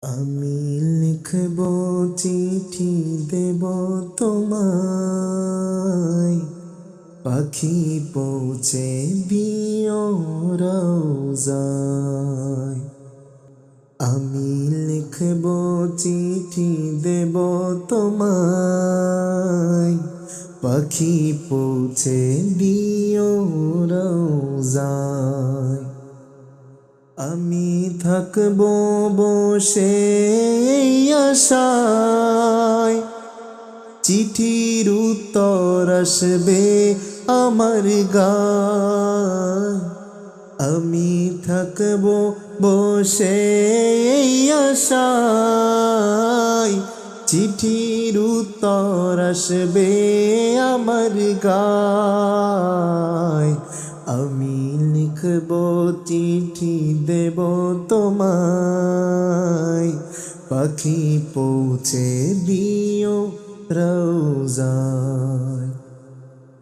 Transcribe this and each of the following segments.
আমি লিখব চিঠি দেব তোমায়, পাখি পৌঁছে দিও রওজায়। আমি লিখব চিঠি দেব তোমায়, পাখি পৌঁছে দিও রওজায়। আমি থাকব বসে আশায়, চিঠির উত্তর আসবে আমার গায়। আমি থাকব বসে আশায়, চিঠির উত্তর আসবে আমার গায়। আমি লিখব চিঠি দেব তোমায়, পাখি পৌঁছে দিও রওজায়।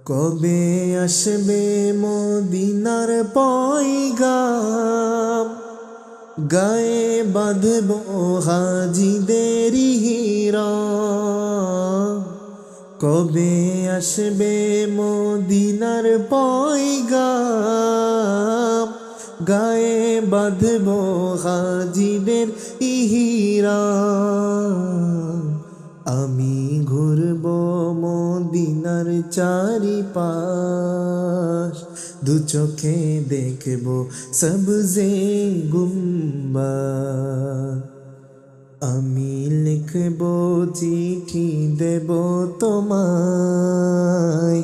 কবে আসবে মদিনার পয়গাম, গায়ে বাঁধব হাজিদের হিরাম। কবে আসবে মদিনার পয়গাম, গায়ে বাঁধব হাজিদের ইহিরাম। আমি ঘুরব মদিনার চারিপাশ, দু চোখে দেখব সবজে গুম্বাদ। আমি লিখব চিঠি দেব তোমায়,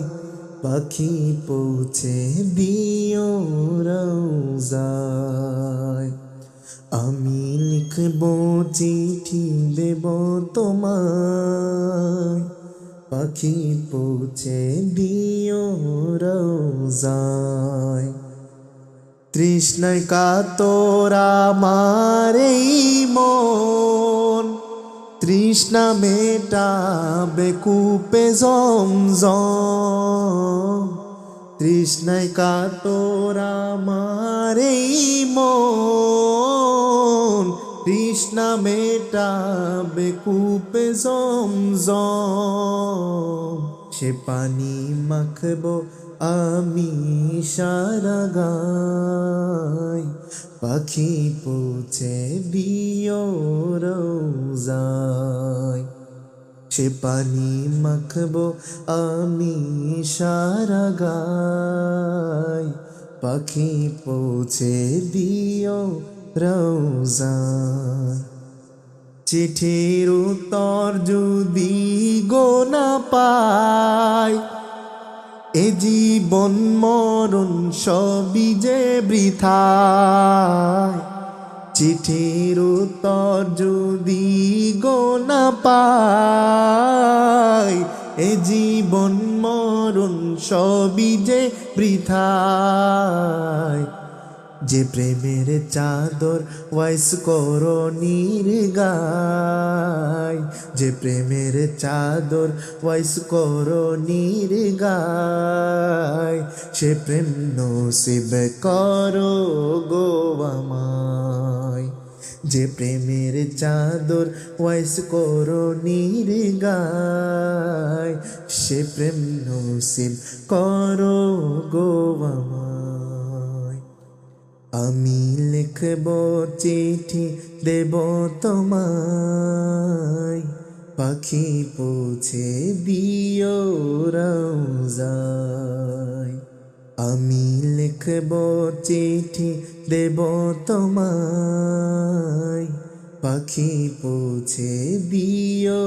পাখি পৌঁছে দিও রওজায়। আমি লিখব চিঠি দেব তোমায়, পাখি পৌঁছে দিও রওজায়। তৃষ্ণায় কাতর আমার এই মন, তৃষ্ণা মেটাবে কূপে জমজম। তৃষ্ণায় কাতর আমার এই মন, তৃষ্ণা মেটাবে কূপে জমজম। সে পানি মাখব আমি সারা গায়, পাখি পৌঁছে দিও রওজায়। সে পানি মাখব আমি সারা গায়, পাখি পৌঁছে দিও রওজায়। চিঠির উত্তর যদি গো না পাই, এ জীবন মরণ সবই যে বৃথায়। চিঠির উত্তর যদি গো না পাই, এ জীবন মরণ সবই যে বৃথায়। যে প্রেমের চাদর ওয়াইস করণীর গায়, যে প্রেমের চাদর ওয়াইস করণীর গায়, সে প্রেম নসিব করো গো আমায়। যে প্রেমের চাদর ওয়াইস করণীর গায়, সে প্রেম নসিব করো গো আমায়। আমি লিখব চিঠি দেব তোমায়, পাখি পৌঁছে দিও রওজায়। আমি লিখব চিঠি দেব তোমায়, পাখি পৌঁছে দিও